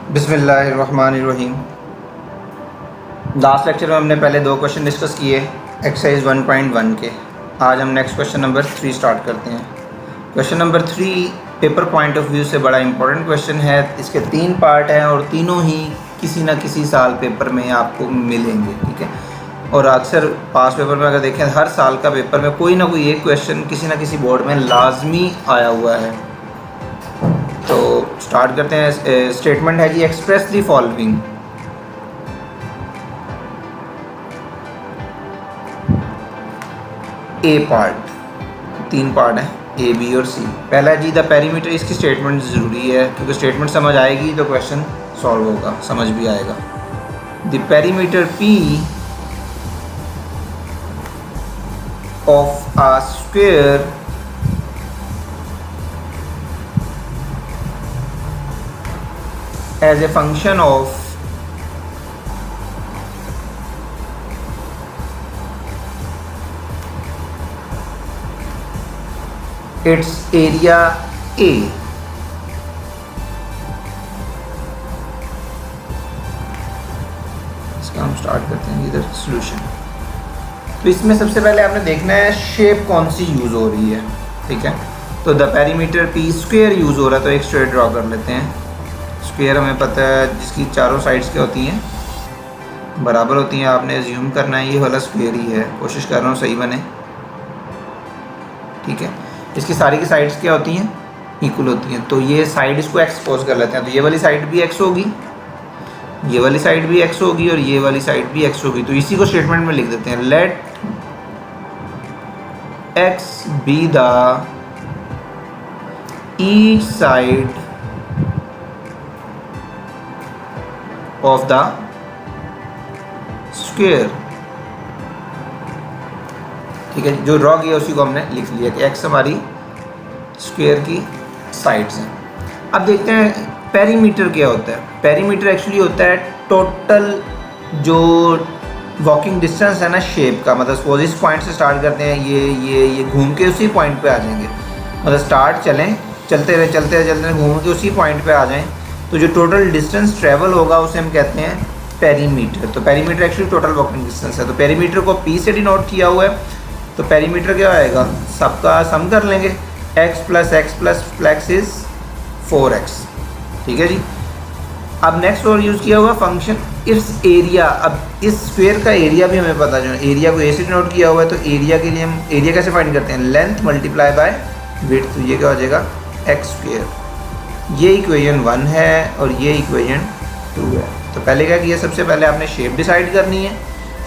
बिस्मिल्लाहिर्रहमानिर्रहीम। Last lecture में हमने पहले दो क्वेश्चन डिस्कस किए एक्सरसाइज 1.1 के। आज हम नेक्स्ट क्वेश्चन नंबर 3 स्टार्ट करते हैं। Question number 3 paper point of view से बड़ा इंपॉर्टेंट क्वेश्चन है। इसके 3 पार्ट हैं और तीनों ही किसी न किसी साल पेपर में आपको मिलेंगे, ठीक है। और अक्सर पास पेपर में अगर देखें, हर साल का पेपर में कोई ना कोई एक क्वेश्चन किसी न किसी बोर्ड में लाजमी आया हुआ है। तो स्टार्ट करते हैं। स्टेटमेंट है जी, express the following. A part, 3 part हैं, ए बी और सी। पहला जी द पेरीमीटर। इसकी स्टेटमेंट ज़रूरी है क्योंकि स्टेटमेंट समझ आएगी तो क्वेश्चन सॉल्व होगा, समझ भी आएगा। The perimeter P of a square as a function of its area A। इसका हम स्टार्ट करते हैं इधर सॉल्यूशन। तो इसमें सबसे पहले आपने देखना है शेप कौन सी यूज़ हो रही है, ठीक है। तो the perimeter P square use हो रहा है, तो एक स्ट्रेट ड्रॉ कर लेते हैं। स्क्वायर हमें पता है जिसकी चारों साइड्स क्या होती हैं, बराबर होती हैं। आपने एज्यूम करना है ये वाला स्क्वायर ही है, कोशिश कर रहा हूँ सही बने, ठीक है। इसकी सारी की साइड्स क्या होती हैं, इक्वल होती हैं। तो ये साइड इसको एक्सपोज कर लेते हैं। तो ये वाली साइड भी एक्स होगी, ये वाली साइड भी एक्स होगी और ये वाली साइड भी एक्स होगी। तो इसी को स्टेटमेंट में लिख देते हैं, let X be the each side of the square, ठीक है। जो ड्रॉ किया उसी को हमने लिख लिया कि एक्स हमारी स्क्वायर की साइड्स हैं। अब देखते हैं पेरीमीटर क्या होता है। पेरीमीटर एक्चुअली होता है टोटल जो वॉकिंग डिस्टेंस है ना शेप का। मतलब सपोज इस पॉइंट से स्टार्ट करते हैं, ये घूम के उसी पॉइंट पे आ जाएंगे। मतलब स्टार्ट चलते रहे घूम के उसी पॉइंट पे आ जाएं, तो जो टोटल डिस्टेंस ट्रेवल होगा उसे हम कहते हैं पेरीमीटर। तो perimeter actually total walking distance है। तो पेरीमीटर को पी से डिनोट किया हुआ है। तो पेरीमीटर क्या आएगा, सबका सम कर लेंगे, x plus x is 4x, ठीक है जी। अब नेक्स्ट और यूज़ किया हुआ फंक्शन इट्स एरिया। अब इस स्क्वायर का एरिया भी हमें पता जो एरिया को ए से डिनोट किया हुआ है। तो एरिया के लिए हम एरिया कैसे फाइंड करते हैं, लेंथ मल्टीप्लाई बाय विड्थ। तो ये क्या हो जाएगा, एक्स स्क्वायर। ये इक्वेशन 1 है और ये इक्वेशन 2 है। तो पहले क्या किया, सबसे पहले आपने शेप डिसाइड करनी है।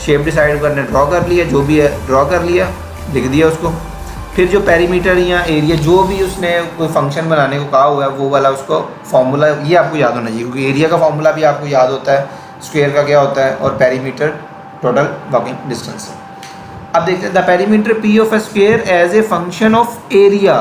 शेप डिसाइड करने ड्रॉ कर लिया, जो भी है ड्रॉ कर लिया, लिख दिया उसको। फिर जो पेरीमीटर या एरिया जो भी उसने कोई फंक्शन बनाने को कहा हुआ है वो वाला उसको फॉर्मूला ये आपको याद होना चाहिए, क्योंकि एरिया का फॉर्मूला भी आपको याद होता है, स्क्वायर का क्या होता है और पेरीमीटर टोटल वॉकिंग डिस्टेंस है। अब देखते हैं the perimeter P of a square as a function of area.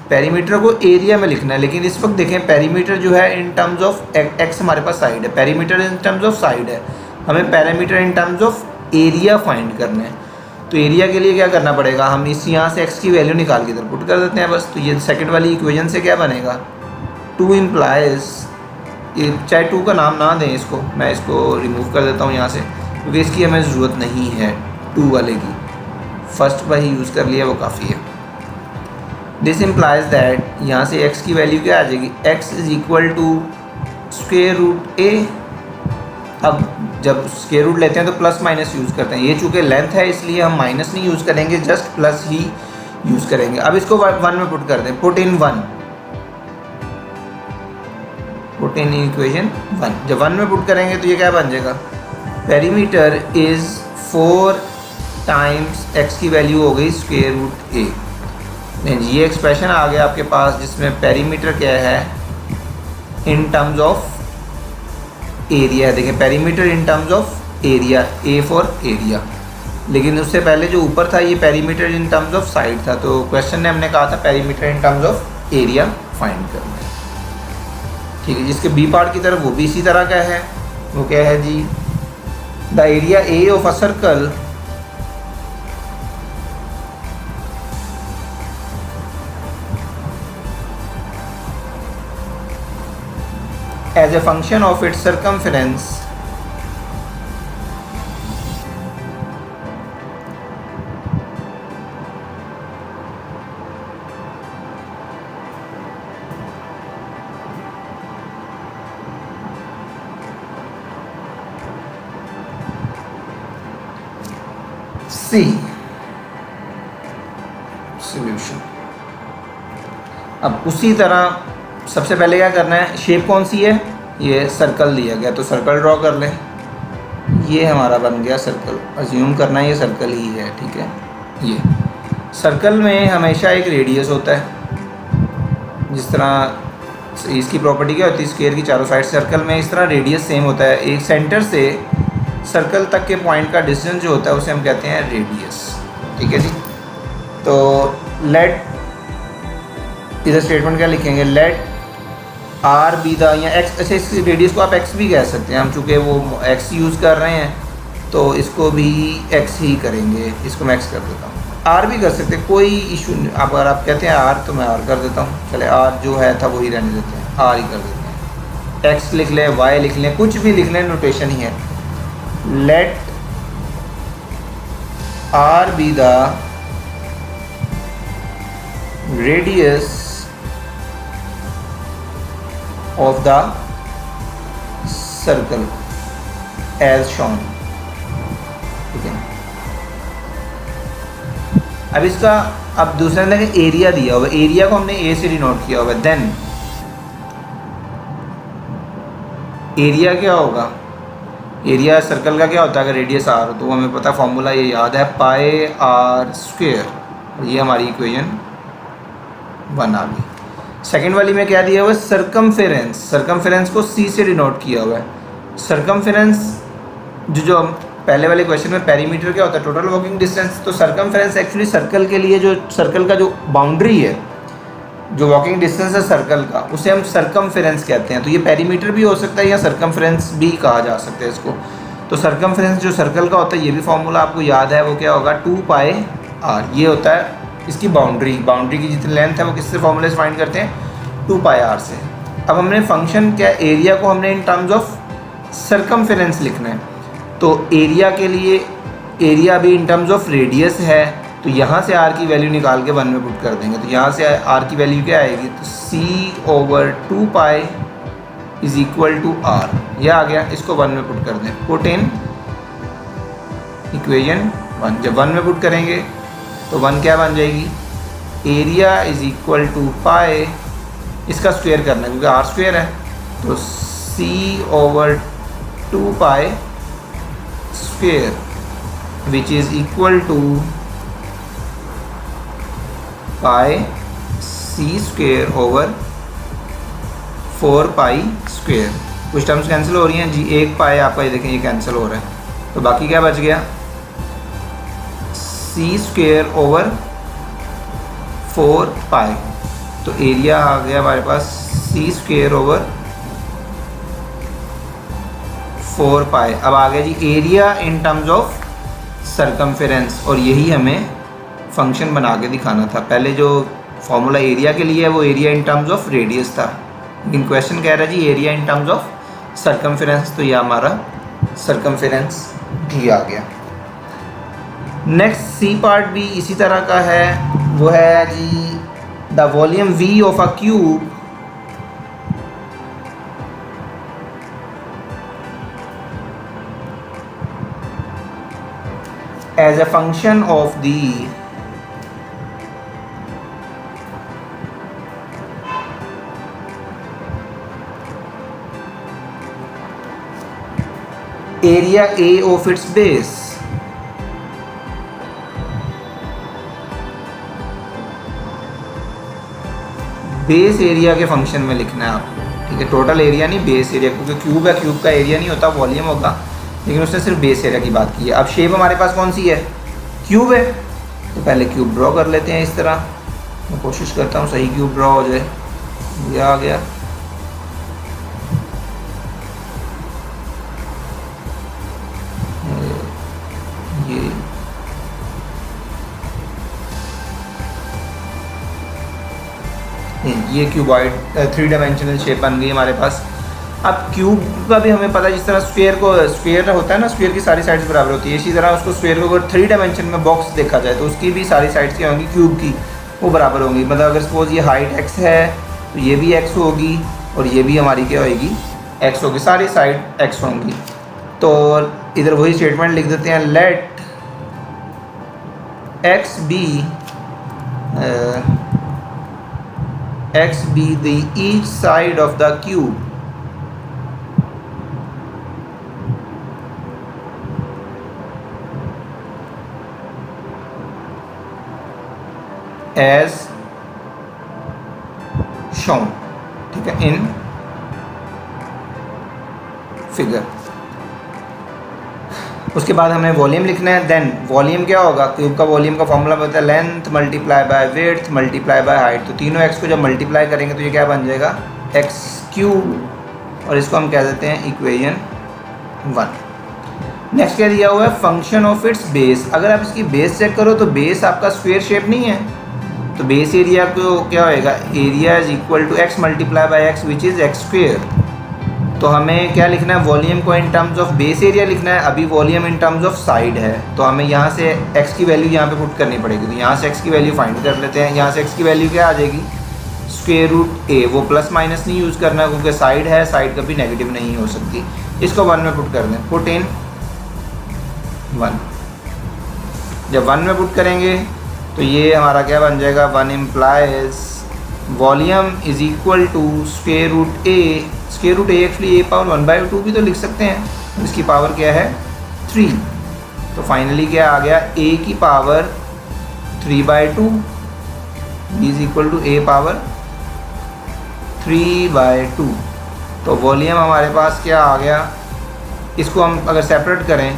Perimeter को एरिया में लिखना है, लेकिन इस वक्त देखें पेरीमीटर जो है इन टर्म्स ऑफ एक्स हमारे पास साइड है, perimeter in terms of side है। हमें perimeter in terms of area find करना है। तो एरिया के लिए क्या करना पड़ेगा, हम इस यहाँ से एक्स की वैल्यू निकाल के इधर पुट कर देते हैं बस। तो ये सेकंड वाली इक्वेशन से क्या बनेगा, 2 इम्प्लाइज, चाहे 2 का नाम ना दें इसको, मैं इसको रिमूव कर देता हूँ यहाँ से क्योंकि इसकी हमें ज़रूरत नहीं है 2 वाले की। फर्स्ट पर ही यूज़ कर लिया, वो काफ़ी है। दिस इम्प्लाइज दैट यहाँ से x की वैल्यू क्या आ जाएगी, x is equal to square root A. अब जब स्क्वायर रूट लेते हैं तो प्लस माइनस यूज़ करते हैं। ये चूँकि लेंथ है इसलिए हम माइनस नहीं यूज़ करेंगे, जस्ट प्लस ही यूज़ करेंगे। अब इसको 1 में पुट कर दें, put in 1, put in equation 1। जब 1 में पुट करेंगे तो ये क्या बन जाएगा, पेरीमीटर इज़ 4 टाइम्स x की वैल्यू हो गई स्क्वायर रूट ए। ये एक्सप्रेशन आ गया आपके पास जिसमें पेरीमीटर क्या है इन टर्म्स ऑफ एरिया। देखें perimeter in terms of area, A for area. लेकिन उससे पहले जो ऊपर था ये perimeter in terms of side था। तो क्वेश्चन ने हमने कहा था perimeter in terms of area find करना है, ठीक है। जिसके बी पार्ट की तरफ वो भी इसी तरह का है, वो क्या है जी, the area A of a circle as a function of its circumference C solution. अब उसी तरह सबसे पहले क्या करना है, शेप कौन सी है, ये सर्कल दिया गया तो सर्कल ड्रॉ कर लें। ये हमारा बन गया सर्कल, अज्यूम करना है ये सर्कल ही है, ठीक है। ये सर्कल में हमेशा एक रेडियस होता है, जिस तरह इसकी प्रॉपर्टी क्या होती है, स्क्वायर की चारों साइड सर्कल में इस तरह रेडियस सेम होता है। एक सेंटर से सर्कल तक के पॉइंट का डिस्टेंस जो होता है उसे हम कहते हैं रेडियस, ठीक है जी। तो लेट, इधर स्टेटमेंट क्या लिखेंगे, लेट आर बी द, या एक्स, अच्छा इस रेडियस को आप एक्स भी कह सकते हैं, हम चूँकि वो एक्स यूज़ कर रहे हैं तो इसको भी एक्स ही करेंगे, इसको मैं एक्स कर देता हूँ। आर भी कर सकते हैं, कोई इशू नहीं। अगर आप कहते हैं आर तो मैं आर कर देता हूँ, चले आर जो है था वही रहने देते हैं, आर ही कर देते हैं। एक्स लिख लें, वाई लिख लें, कुछ भी लिख लें, नोटेशन ही है। Let R be the radius of the circle as shown, ठीक है। अब इसका, अब दूसरा देखिए एरिया दिया हुआ, एरिया को हमने ए से डिनोट किया हुआ है। देन एरिया क्या होगा, एरिया सर्कल का क्या होता है, अगर रेडियस आर हो तो हमें पता फॉर्मूला ये याद है, पाई आर स्क्वेयर, और ये हमारी इक्वेशन 1 आ गई। सेकेंड वाली में क्या दिया हुआ है, सर्कमफेरेंस, सर्कमफेरेंस को सी से डिनोट किया हुआ है। सर्कमफेरेंस जो पहले वाले क्वेश्चन में पेरीमीटर क्या होता है, टोटल वॉकिंग डिस्टेंस, तो सर्कमफेरेंस एक्चुअली सर्कल के लिए, जो सर्कल का जो बाउंड्री है, जो वॉकिंग डिस्टेंस है सर्कल का, उसे हम सर्कमफेरेंस कहते हैं। तो ये पेरीमीटर भी हो सकता है या सर्कमफेरेंस भी कहा जा सकता है इसको। तो सर्कमफेरेंस जो सर्कल का होता है, ये भी फॉर्मूला आपको याद है, वो क्या होगा, 2 पाई आर, ये होता है इसकी बाउंड्री, बाउंड्री की जितनी लेंथ है वो किससे फॉर्मूले से फाइंड करते हैं, 2 पाई आर से। अब हमने फंक्शन क्या, एरिया को हमने इन टर्म्स ऑफ सर्कमफेरेंस लिखना है, तो एरिया के लिए, एरिया भी इन टर्म्स ऑफ रेडियस है, तो यहाँ से आर की वैल्यू निकाल के 1 में पुट कर देंगे। तो यहाँ से आर की वैल्यू क्या आएगी, तो C/2 pi is equal to R, यह आ गया, इसको 1 में पुट कर दें, पुट इन इक्वेशन 1। जब 1 में पुट करेंगे तो 1 क्या बन जाएगी, एरिया इज इक्वल टू पाई, इसका स्क्वायर करना है क्योंकि आर स्क्वायर है, तो C/2 pi square which is equal to pi C square over 4 pi square. कुछ टर्म्स कैंसिल हो रही हैं जी, 1 पाई आपका ये देखें ये कैंसिल हो रहा है, तो बाकी क्या बच गया, सी स्क्वेयर ओवर 4 पाई, तो एरिया आ गया हमारे पास सी स्क्वेयर ओवर 4 पाई। अब आ गया जी area in terms of circumference, और यही हमें फंक्शन बना के दिखाना था। पहले जो फॉर्मूला एरिया के लिए है वो area in terms of radius था, लेकिन क्वेश्चन कह रहा है जी area in terms of circumference, तो यह हमारा सर्कमफेरेंस भी आ गया। नेक्स्ट सी पार्ट भी इसी तरह का है, वो है जी the volume V of a cube as a function of the area A of its base। Base area के फंक्शन में लिखना है आपको, ठीक है, टोटल एरिया नहीं, बेस एरिया, क्योंकि क्यूब है, क्यूब का एरिया नहीं होता, वॉल्यूम होगा, लेकिन उसने सिर्फ बेस एरिया की बात की है। अब शेप हमारे पास कौन सी है, क्यूब है, तो पहले क्यूब ड्रॉ कर लेते हैं इस तरह। मैं कोशिश करता हूँ सही क्यूब ड्रॉ हो जाए, ये आ गया। ये क्यूबॉइड 3 डायमेंशनल शेप बन गई हमारे पास। अब क्यूब का भी हमें पता है, जिस तरह स्फीयर होता है ना, स्फीयर की सारी साइड्स बराबर होती है, इसी तरह उसको स्फीयर को अगर 3 डायमेंशन में बॉक्स देखा जाए तो उसकी भी सारी साइड्स क्या होंगी, क्यूब की वो बराबर होंगी। मतलब अगर सपोज ये हाइट x है तो ये भी x होगी और ये भी हमारी क्या होगी, x होगी, सारी साइड x होंगी। तो इधर वही स्टेटमेंट लिख देते हैं, late x be the each side of the cube as shown, ठीक है, इन फिगर। उसके बाद हमें वॉल्यूम लिखना है। देन वॉल्यूम क्या होगा, क्यूब का वॉल्यूम का फॉर्मूला होता है length multiply by width multiply by height. तो तीनों एक्स को जब मल्टीप्लाई करेंगे तो ये क्या बन जाएगा, एक्स क्यूब, और इसको हम कह देते हैं इक्वेशन 1। नेक्स्ट क्या दिया हुआ है, फंक्शन ऑफ इट्स बेस। अगर आप इसकी बेस चेक करो तो बेस आपका स्क्वायर शेप नहीं है, तो बेस एरिया को क्या होएगा, area is equal to X multiply by X which is X square. तो हमें क्या लिखना है, वॉल्यूम को in terms of base area लिखना है। अभी volume in terms of side है, तो हमें यहाँ से x की वैल्यू यहाँ पे पुट करनी पड़ेगी। तो यहाँ से x की वैल्यू फाइंड कर लेते हैं। यहाँ से x की वैल्यू क्या आ जाएगी, स्क्वायर रूट a। वो प्लस माइनस नहीं यूज़ करना क्योंकि साइड है, साइड कभी नेगेटिव नहीं हो सकती। इसको 1 में पुट कर दें, पुट इन 1। जब 1 में पुट करेंगे तो ये हमारा क्या बन जाएगा, 1 implies volume is equal to square root a। Square root a actually a power 1/2 भी तो लिख सकते हैं, इसकी पावर क्या है 3। तो फाइनली क्या आ गया, a की power 3/2 is equal to a power 3/2। तो वॉल्यूम हमारे पास क्या आ गया, इसको हम अगर सेपरेट करें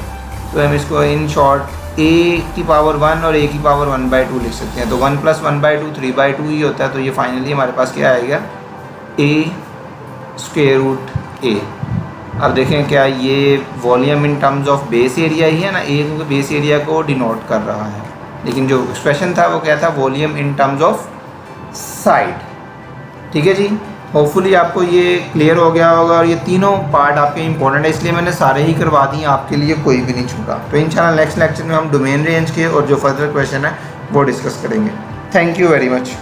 तो हम इसको इन शॉर्ट a की पावर 1 और a की पावर 1/2 लिख सकते हैं। तो 1 + 1/2 3/2 ही होता है। तो ये फाइनली हमारे पास क्या आएगा, a स्क्वायर रूट a। अब देखें क्या ये volume in terms of base area ही है ना, a क्योंकि बेस एरिया को डिनोट कर रहा है, लेकिन जो एक्सप्रेशन था वो क्या था, volume in terms of side. ठीक है जी, होपफुली आपको ये क्लियर हो गया होगा। और ये तीनों पार्ट आपके इंपॉर्टेंट है, इसलिए मैंने सारे ही करवा दिए, आपके लिए कोई भी नहीं छूटा। तो इंशाल्लाह नेक्स्ट लेक्चर में हम डोमेन रेंज के और जो फर्दर क्वेश्चन है वो डिस्कस करेंगे। Thank you very much.